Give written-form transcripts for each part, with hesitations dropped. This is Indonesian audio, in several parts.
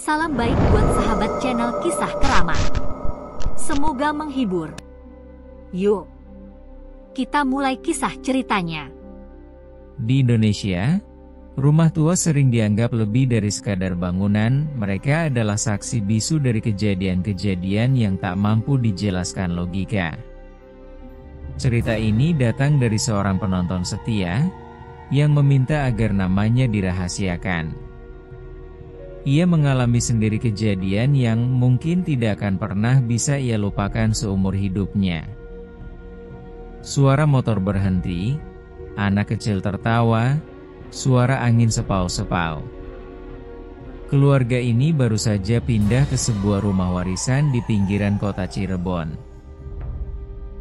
Salam baik buat sahabat channel Kisah Keramat. Semoga menghibur. Yuk, kita mulai kisah ceritanya. Di Indonesia, rumah tua sering dianggap lebih dari sekadar bangunan. Mereka adalah saksi bisu dari kejadian-kejadian yang tak mampu dijelaskan logika. Cerita ini datang dari seorang penonton setia yang meminta agar namanya dirahasiakan. Ia mengalami sendiri kejadian yang mungkin tidak akan pernah bisa ia lupakan seumur hidupnya. Suara motor berhenti, anak kecil tertawa, suara angin sepau-sepau. Keluarga ini baru saja pindah ke sebuah rumah warisan di pinggiran kota Cirebon.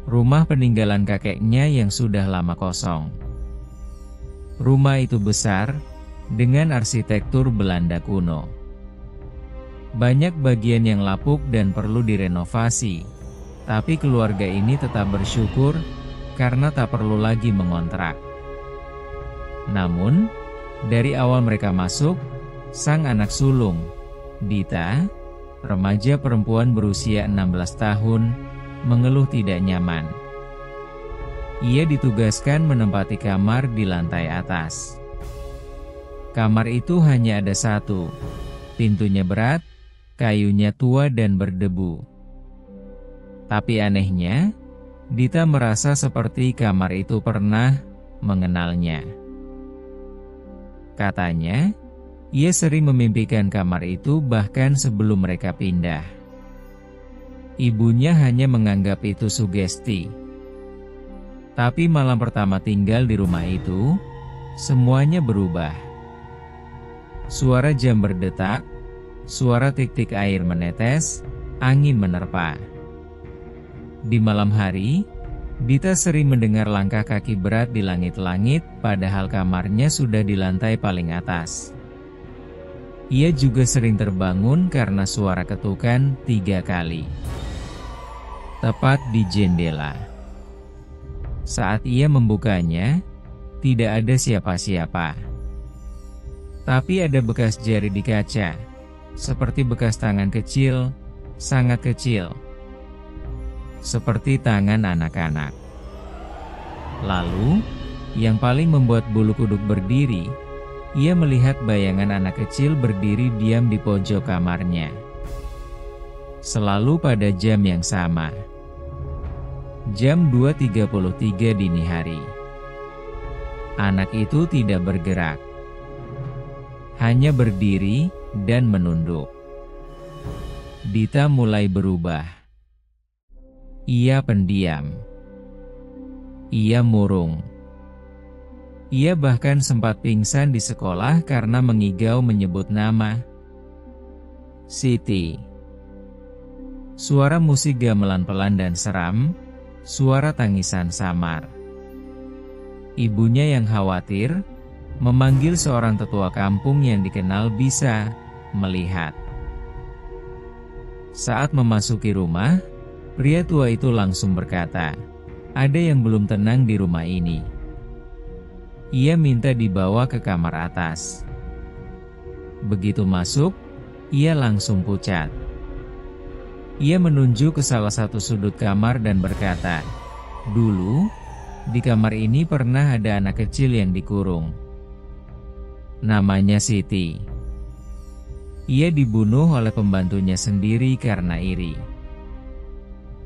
Rumah peninggalan kakeknya yang sudah lama kosong. Rumah itu besar, dengan arsitektur Belanda kuno. Banyak bagian yang lapuk dan perlu direnovasi, tapi keluarga ini tetap bersyukur karena tak perlu lagi mengontrak. Namun, dari awal mereka masuk, sang anak sulung, Dita, remaja perempuan berusia 16 tahun, mengeluh tidak nyaman. Ia ditugaskan menempati kamar di lantai atas. Kamar itu hanya ada satu, pintunya berat, kayunya tua dan berdebu. Tapi anehnya, Dita merasa seperti kamar itu pernah mengenalnya. Katanya, ia sering memimpikan kamar itu bahkan sebelum mereka pindah. Ibunya hanya menganggap itu sugesti. Tapi malam pertama tinggal di rumah itu, semuanya berubah. Suara jam berdetak, suara tik-tik air menetes, angin menerpa. Di malam hari, Dita sering mendengar langkah kaki berat di langit-langit, padahal kamarnya sudah di lantai paling atas. Ia juga sering terbangun karena suara ketukan 3 kali. Tepat di jendela. Saat ia membukanya, tidak ada siapa-siapa. Tapi ada bekas jari di kaca, seperti bekas tangan kecil, sangat kecil. Seperti tangan anak-anak. Lalu, yang paling membuat bulu kuduk berdiri, ia melihat bayangan anak kecil berdiri diam di pojok kamarnya. Selalu pada jam yang sama. Jam 2.33 dini hari. Anak itu tidak bergerak. Hanya berdiri dan menunduk. Dita mulai berubah. Ia pendiam. Ia murung. Ia bahkan sempat pingsan di sekolah karena mengigau menyebut nama Siti. Suara musik gamelan pelan dan seram, suara tangisan samar. Ibunya yang khawatir memanggil seorang tetua kampung yang dikenal bisa melihat. Saat memasuki rumah, pria tua itu langsung berkata, "Ada yang belum tenang di rumah ini." Ia minta dibawa ke kamar atas. Begitu masuk, ia langsung pucat. Ia menunjuk ke salah satu sudut kamar dan berkata, "Dulu, di kamar ini pernah ada anak kecil yang dikurung. Namanya Siti. Ia dibunuh oleh pembantunya sendiri karena iri.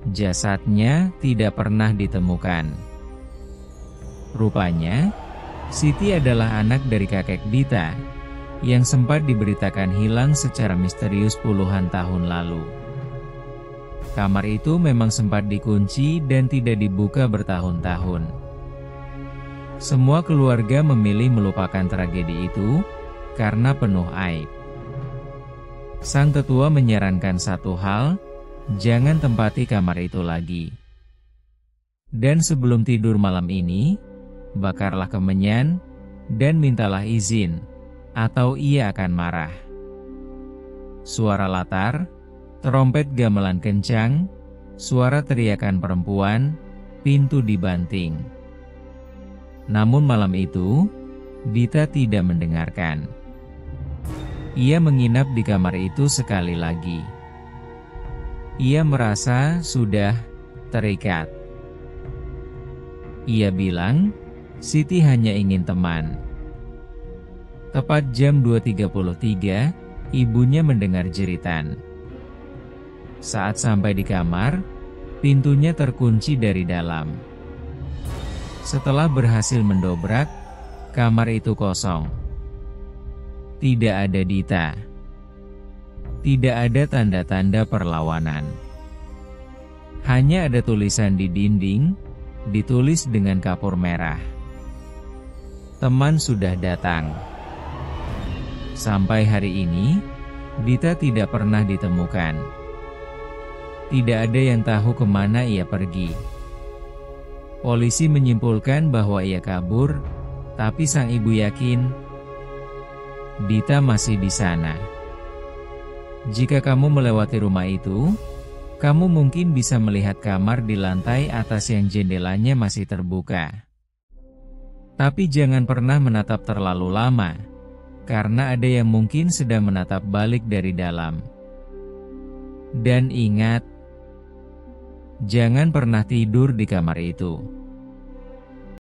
Jasadnya tidak pernah ditemukan." Rupanya, Siti adalah anak dari kakek Dita, yang sempat diberitakan hilang secara misterius puluhan tahun lalu. Kamar itu memang sempat dikunci dan tidak dibuka bertahun-tahun. Semua keluarga memilih melupakan tragedi itu karena penuh aib. Sang tetua menyarankan satu hal, jangan tempati kamar itu lagi. Dan sebelum tidur malam ini, bakarlah kemenyan dan mintalah izin, atau ia akan marah. Suara latar, trompet gamelan kencang, suara teriakan perempuan, pintu dibanting. Namun malam itu, Dita tidak mendengarkan. Ia menginap di kamar itu sekali lagi. Ia merasa sudah terikat. Ia bilang, Siti hanya ingin teman. Tepat jam 2.33, ibunya mendengar jeritan. Saat sampai di kamar, pintunya terkunci dari dalam. Setelah berhasil mendobrak, kamar itu kosong. Tidak ada Dita. Tidak ada tanda-tanda perlawanan. Hanya ada tulisan di dinding, ditulis dengan kapur merah. Teman sudah datang. Sampai hari ini, Dita tidak pernah ditemukan. Tidak ada yang tahu kemana ia pergi. Polisi menyimpulkan bahwa ia kabur, tapi sang ibu yakin Dita masih di sana. Jika kamu melewati rumah itu, kamu mungkin bisa melihat kamar di lantai atas yang jendelanya masih terbuka. Tapi jangan pernah menatap terlalu lama, karena ada yang mungkin sedang menatap balik dari dalam. Dan ingat, jangan pernah tidur di kamar itu.